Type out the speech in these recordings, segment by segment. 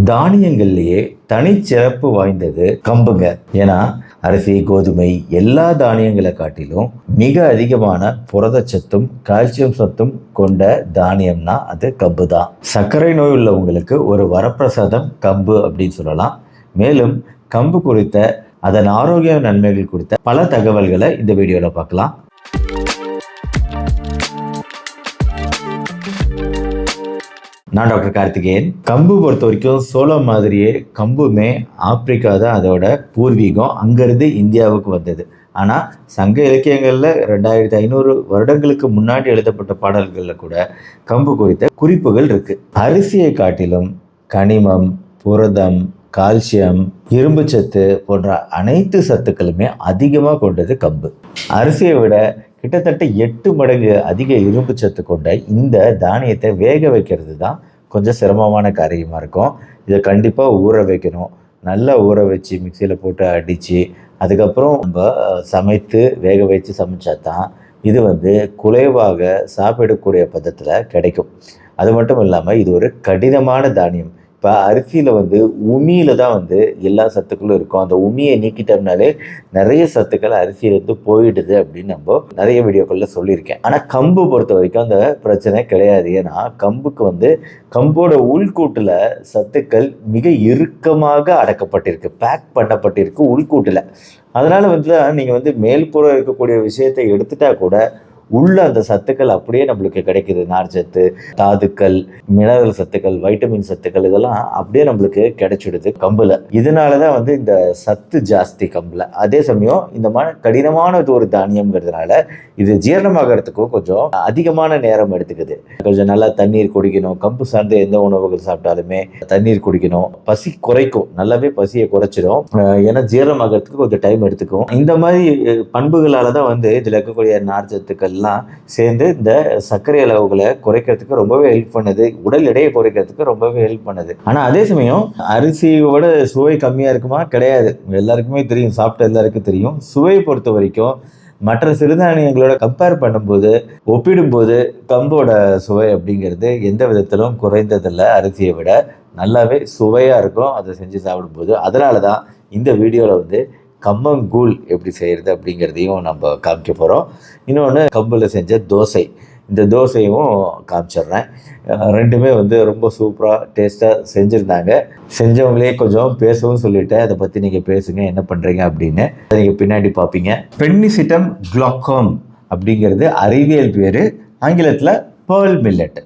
தானியங்கள்லேயே தனிச்சிறப்பு வாய்ந்தது கம்புங்க. ஏன்னா அரிசி, கோதுமை எல்லா தானியங்களை காட்டிலும் மிக அதிகமான புரதச்சத்தும் கால்சியம் சத்தும் கொண்ட தானியம்னா அது கம்பு தான். சர்க்கரை நோய் உள்ளவங்களுக்கு ஒரு வரப்பிரசாதம் கம்பு அப்படின்னு சொல்லலாம். மேலும் கம்பு குறித்த அதன் ஆரோக்கிய நன்மைகள் குறித்த பல தகவல்களை இந்த வீடியோவில் பார்க்கலாம். நான் டாக்டர் கார்த்திகேயன். கம்பு பொறுத்த வரைக்கும் சோளம் மாதிரியே கம்புமே ஆப்பிரிக்கா தான் அதோட பூர்வீகம். அங்கேருந்து இந்தியாவுக்கு வந்தது. ஆனால் சங்க இலக்கியங்களில் 2500 வருடங்களுக்கு முன்னாடி எழுதப்பட்ட பாடல்களில் கூட கம்பு குறித்த குறிப்புகள் இருக்குது. அரிசியை காட்டிலும் கனிமம், புரதம், கால்சியம், இரும்பு சத்து போன்ற அனைத்து சத்துக்களுமே அதிகமாக கொண்டது கம்பு. அரிசியை விட கிட்டத்தட்ட 8 மடங்கு அதிக இரும்பு சத்து கொண்ட இந்த தானியத்தை வேக வைக்கிறது தான் கொஞ்சம் சிரமமான காரியமாக இருக்கும். இதை கண்டிப்பாக ஊற வைக்கணும். நல்லா ஊற வச்சு மிக்சியில் போட்டு அடித்து அதுக்கப்புறம் நம்ம சமைத்து வேக வச்சு சமைச்சா தான் இது குறைவாக சாப்பிடக்கூடிய பதத்தில் கிடைக்கும். அது மட்டும் இல்லாமல் இது ஒரு கடினமான தானியம். இப்போ அரிசியில் உமியில் தான் எல்லா சத்துக்களும் இருக்கும். அந்த உமியை நீக்கிட்டோம்னாலே நிறைய சத்துக்கள் அரிசியிலேருந்து போயிடுது அப்படின்னு நம்ம நிறைய வீடியோக்களில் சொல்லியிருக்கேன். ஆனால் கம்பு பொறுத்த வரைக்கும் அந்த பிரச்சனை கிடையாது. ஏன்னா கம்புக்கு கம்போட உள்கூட்டில் சத்துக்கள் மிக இறுக்கமாக அடக்கப்பட்டிருக்கு, பேக் பண்ணப்பட்டிருக்கு உள்கூட்டில். அதனால் நீங்கள் மேல்புறம் இருக்கக்கூடிய விஷயத்தை எடுத்துட்டா கூட உள்ள அந்த சத்துக்கள் அப்படியே நம்மளுக்கு கிடைக்குது. நார்ச்சத்து, தாதுக்கள், மினரல் சத்துக்கள், வைட்டமின் சத்துக்கள் இதெல்லாம் அப்படியே நம்மளுக்கு கிடைச்சிடுது கம்புல. இதனால தான் இந்த சத்து ஜாஸ்தி கம்புல. அதே சமயம் இந்த மாதிரி கடினமான ஒரு தானியம்ங்கிறதுனால இது ஜீரணமாகறதுக்கும் கொஞ்சம் அதிகமான நேரம் எடுத்துக்குது. கொஞ்சம் நல்லா தண்ணீர் குடிக்கணும். கம்பு சார்ந்த எந்த உணவுகள் சாப்பிட்டாலுமே தண்ணீர் குடிக்கணும். பசி குறைக்கும், நல்லாவே பசியை குறைச்சிடும். ஏன்னா ஜீரணமாகறதுக்கு கொஞ்சம் டைம் எடுத்துக்கும். இந்த மாதிரி பண்புகளால தான் இதில் இருக்கக்கூடிய நார்ச்சத்துக்கள் எல்லாம் சேர்ந்து இந்த சர்க்கரை அளவுகளை குறைக்கிறதுக்கு ரொம்பவே ஹெல்ப் பண்ணுது. உடல் எடையை குறைக்கிறதுக்கு ரொம்பவே ஹெல்ப் பண்ணுது. ஆனால் அதே சமயம் அரிசியோட சுவை கம்மியாக இருக்குமா? கிடையாது. எல்லாருக்குமே தெரியும், சாப்பிட்ட எல்லாருக்கும் தெரியும். சுவையை பொறுத்த வரைக்கும் மற்ற சிறுதானியங்களோட கம்பேர் பண்ணும்போது, ஒப்பிடும்போது கம்போட சுவை அப்படிங்கிறது எந்த விதத்திலும் குறைந்ததில்லை. அரிசியை விட நல்லாவே சுவையாக இருக்கும் அதை செஞ்சு சாப்பிடும்போது. அதனால தான் இந்த வீடியோவில் கம்மங்கூழ் எப்படி செய்கிறது அப்படிங்கிறதையும் நம்ம காமிக்க போகிறோம். இன்னொன்று கம்பில் செஞ்ச தோசை, இந்த தோசையும் காமிச்சிட்றேன். ரெண்டுமே ரொம்ப சூப்பராக டேஸ்ட்டாக செஞ்சுருந்தாங்க. செஞ்சவங்களே கொஞ்சம் பேசவும் சொல்லிவிட்டேன். அதை பற்றி நீங்கள் பேசுங்க, என்ன பண்ணுறீங்க அப்படின்னு. அதை நீங்கள் பின்னாடி பார்ப்பீங்க. பெர்னிசிட்டம் குளோக்கம் அப்படிங்கிறது அறிவியல் பேர், ஆங்கிலத்தில் பேர்ல் மில்லட்.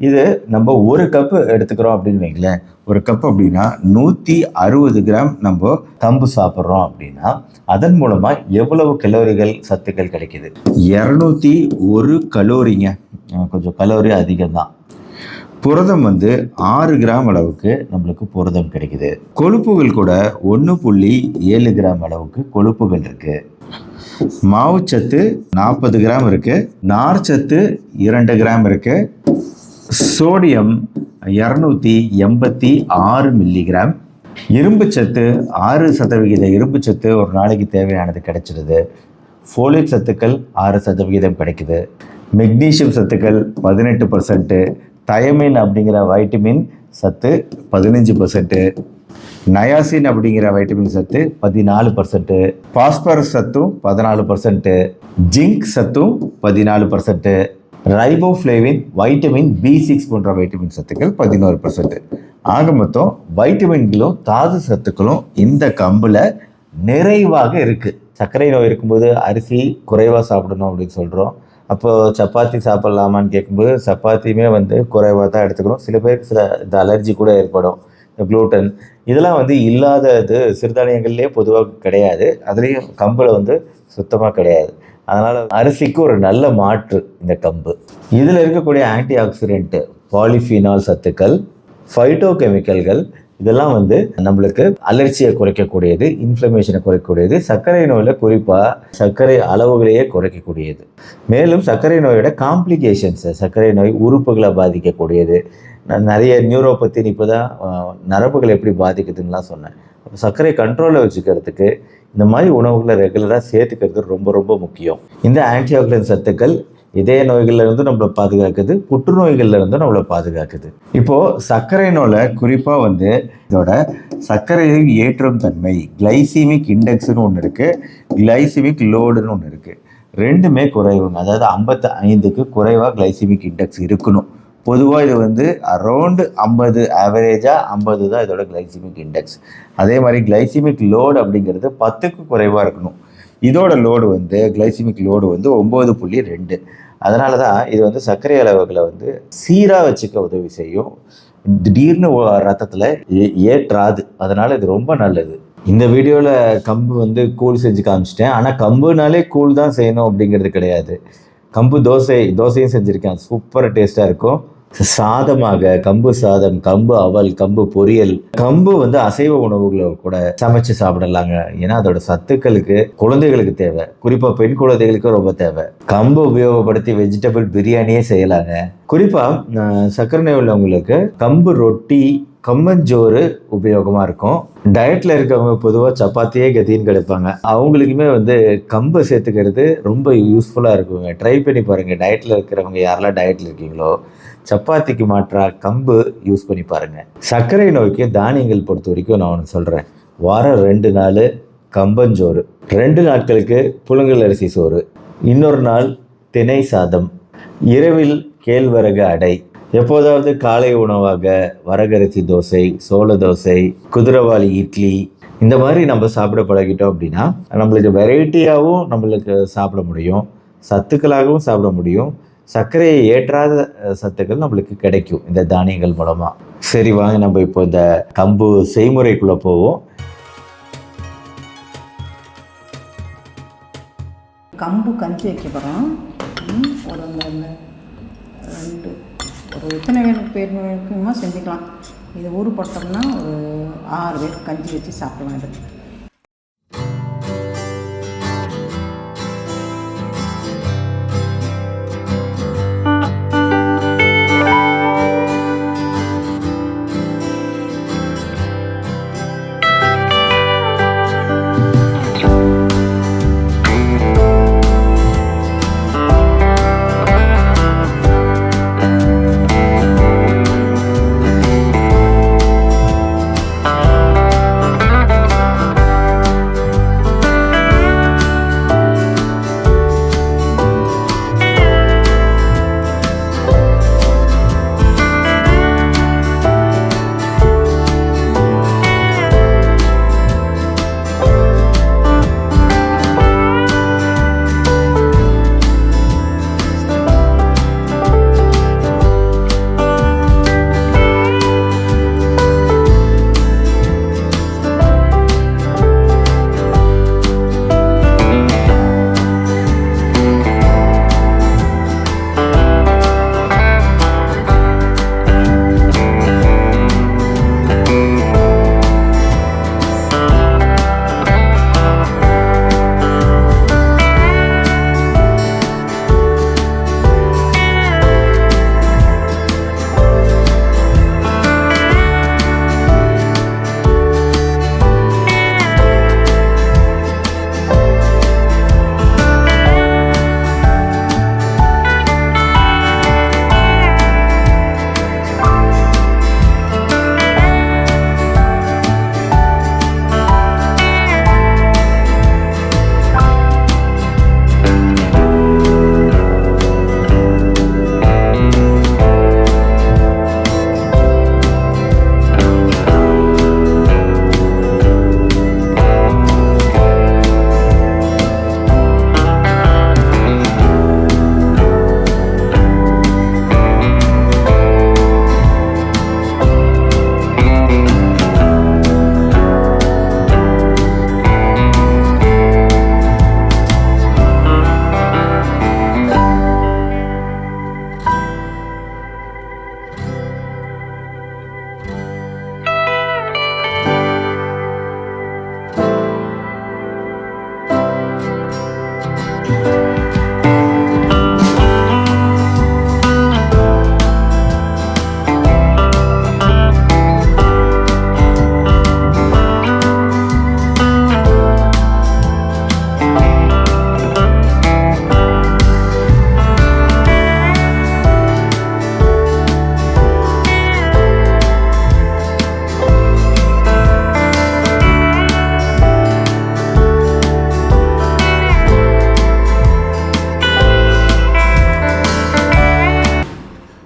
இது நம்ம ஒரு கப்பு எடுத்துக்கிறோம் அப்படின்னு வைங்களேன். ஒரு கப் அப்படின்னா 160 கிராம் நம்ம கம்பு சாப்பிட்றோம் அப்படின்னா அதன் மூலமாக எவ்வளவு கலோரிகள் சத்துக்கள் கிடைக்கிது? 201 கலோரிங்க. கொஞ்சம் கலோரி அதிகம்தான். புரதம் 6 கிராம் அளவுக்கு நம்மளுக்கு புரதம் கிடைக்குது. கொழுப்புகள் கூட 1.7 கிராம் அளவுக்கு கொழுப்புகள் இருக்கு. மாவுச்சத்து 40 கிராம் இருக்கு. நார்ச்சத்து 2 கிராம் இருக்கு. Sodium 286 milligram. இரும்பு சத்து 6% இரும்பு சத்து ஒரு நாளைக்கு தேவையானது கிடைச்சிடுது. ஃபோலேட் சத்துக்கள் 6% கிடைக்குது. மெக்னீஷியம் சத்துக்கள் 18%. தயமின் அப்படிங்கிற வைட்டமின் சத்து 15%. நயாசின் அப்படிங்கிற வைட்டமின் சத்து 14%. பாஸ்பரஸ் சத்தும் 14%. ஜிங்க் சத்தும் 14%. ரைபோஃப்ளேவின், வைட்டமின் B6 போன்ற வைட்டமின் சத்துக்கள் 11%. ஆக மொத்தம் வைட்டமின்களும் தாது சத்துக்களும் இந்த கம்பில் நிறைவாக இருக்குது. சர்க்கரை நோய் இருக்கும்போது அரிசி குறைவாக சாப்பிடணும் அப்படின்னு சொல்கிறோம். அப்போது சப்பாத்தி சாப்பிட்லாமான்னு கேட்கும்போது சப்பாத்தியுமே குறைவாக தான் எடுத்துக்கணும். சில பேருக்கு இந்த அலர்ஜி கூட ஏற்படும். இந்த குளூட்டன் இதெல்லாம் இல்லாதது சிறுதானியங்கள்லேயே பொதுவாக கிடையாது. அதுலேயும் கம்பில் சுத்தமாக கிடையாது. அதனால் அரிசிக்கு ஒரு நல்ல மாற்று இந்த கம்பு. இதில் இருக்கக்கூடிய ஆன்டி ஆக்சிடென்ட்டு, பாலிஃபினால் சத்துக்கள், ஃபைட்டோ கெமிக்கல்கள் இதெல்லாம் நம்மளுக்கு அலர்ச்சியை குறைக்கக்கூடியது, இன்ஃப்ளமேஷனை குறைக்கக்கூடியது, சர்க்கரை நோயில் குறிப்பாக சர்க்கரை அளவுகளையே குறைக்கக்கூடியது. மேலும் சர்க்கரை நோயோட காம்ப்ளிகேஷன்ஸை, சர்க்கரை நோய் உறுப்புகளை பாதிக்கக்கூடியது. நான் நிறைய நியூரோபத்தி இப்போ தான் நரம்புகள் எப்படி பாதிக்குதுன்னெலாம் சொன்னேன். சர்க்கரை கண்ட்ரோலில் வச்சுக்கிறதுக்கு இந்த மாதிரி உணவுகளை ரெகுலராக சேர்த்துக்கிறது ரொம்ப ரொம்ப முக்கியம். இந்த ஆன்டி ஆக்சிடென்ட் சத்துக்கள் இதய நோய்கள்ல இருந்து நம்மளை பாதுகாக்குது, புற்றுநோய்கள்ல இருந்து நம்மளை பாதுகாக்குது. இப்போ சர்க்கரை நோயில குறிப்பா வந்து இதோட சர்க்கரையின் ஏற்றும் தன்மை கிளைசிமிக் இண்டெக்ஸ்னு ஒன்று இருக்கு, கிளைசிமிக் லோடுன்னு ஒன்று இருக்கு. ரெண்டுமே குறைவுங்க. அதாவது 55க்கு குறைவாக கிளைசிமிக் இண்டெக்ஸ் இருக்கணும். பொதுவாக இது வந்து அரௌண்டு 50, ஆவரேஜாக 50 தான் இதோட கிளைசிமிக் இண்டெக்ஸ். அதே மாதிரி கிளைசிமிக் லோடு அப்படிங்கிறது 10க்கு குறைவாக இருக்கணும். இதோட லோடு வந்து கிளைசிமிக் லோடு வந்து 9.2. அதனால தான் இது வந்து சர்க்கரை அளவுகளை வந்து சீராக வச்சுக்க உதவி செய்யும். திடீர்னு ரத்தத்தில் ஏற்றாது. அதனால் இது ரொம்ப நல்லது. இந்த வீடியோவில் கம்பு வந்து கூழ் செஞ்சு காமிச்சிட்டேன். ஆனால் கம்புனாலே கூழ் தான் செய்யணும் அப்படிங்கிறது கிடையாது. கம்பு தோசையும் செஞ்சுருக்கேன். சூப்பர் டேஸ்ட்டாக இருக்கும். சாதமாக கம்பு சாதம், கம்பு அவல், கம்பு பொரியல். கம்பு வந்து அசைவ உணவுகளை கூட சமைச்சு சாப்பிடலாங்க. ஏன்னா அதோட சத்துக்களுக்கு குழந்தைகளுக்கு தேவை, குறிப்பா பெண் குழந்தைகளுக்கு ரொம்ப தேவை. கம்பு உபயோகப்படுத்தி வெஜிடபிள் பிரியாணியே செய்யலாங்க. குறிப்பா சர்க்கரை நோய் உள்ளவங்களுக்கு கம்பு ரொட்டி, கம்மஞ்சோறு உபயோகமா இருக்கும். டயட்ல இருக்கவங்க பொதுவாக சப்பாத்தியே கத்தின்னு கிடைப்பாங்க. அவங்களுக்குமே வந்து கம்பை சேர்த்துக்கிறது ரொம்ப யூஸ்ஃபுல்லாக இருக்குங்க. ட்ரை பண்ணி பாருங்கள். டயட்டில் இருக்கிறவங்க யாரெல்லாம் டயட்டில் இருக்கீங்களோ சப்பாத்திக்கு மாற்றா கம்பு யூஸ் பண்ணி பாருங்கள். சர்க்கரை நோய்க்கு தானியங்கள் பொறுத்த வரைக்கும் நான் ஒன்று சொல்கிறேன். வாரம் 2 நாள் கம்பஞ்சோறு, 2 நாட்களுக்கு புழுங்கல் அரிசி சோறு, இன்னொரு நாள் திணை சாதம், இரவில் கேழ்வரகு அடை, எப்போதாவது காலை உணவாக வரகரிசி தோசை, சோள தோசை, குதிரைவாளி இட்லி, இந்த மாதிரி நம்ம சாப்பிட பழகிட்டோம் அப்படின்னா நம்மளுக்கு வெரைட்டியாகவும் நம்மளுக்கு சாப்பிட முடியும், சத்துக்களாகவும் சாப்பிட முடியும். சர்க்கரையை ஏற்றாத சத்துக்கள் நம்மளுக்கு கிடைக்கும் இந்த தானியங்கள் மூலமாக. சரி, வாங்க நம்ம இப்போ இந்த கம்பு செய்முறைக்குள்ளே போவோம். கம்பு கஞ்சி வைக்க போகிறோம். ஒரு எத்தனை பேருக்குமா செஞ்சுக்கலாம். இது ஊறு போட்டோம்னா ஒரு 6 பேர் கஞ்சி வச்சு சாப்பிடலாம். இது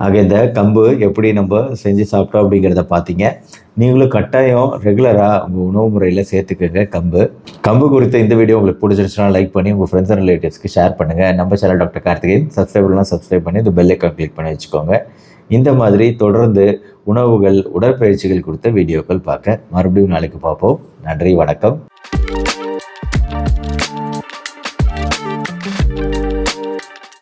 ஆக இந்த கம்பு எப்படி நம்ம செஞ்சு சாப்பிட்டோம் அப்படிங்கிறத பார்த்தீங்க. நீங்களும் கட்டாயம் ரெகுலராக உங்கள் உணவு முறையில் சேர்த்துக்கோங்க கம்பு குறித்த இந்த வீடியோ உங்களுக்கு பிடிச்சிருச்சுன்னா லைக் பண்ணி உங்கள் ஃப்ரெண்ட்ஸ் அண்ட் ரிலேட்டிவ்ஸ்க்கு ஷேர் பண்ணுங்கள். நம்ம சேனல் டாக்டர் கார்த்திகேயன் சப்ஸ்கிரைப் பண்ணி இந்த பெல் ஐக்கான் கிளிக் பண்ணி வச்சுக்கோங்க. இந்த மாதிரி தொடர்ந்து உணவுகள், உடற்பயிற்சிகள் குறித்த வீடியோக்கள் பார்க்க மறுபடியும் நாளைக்கு பார்ப்போம். நன்றி, வணக்கம்.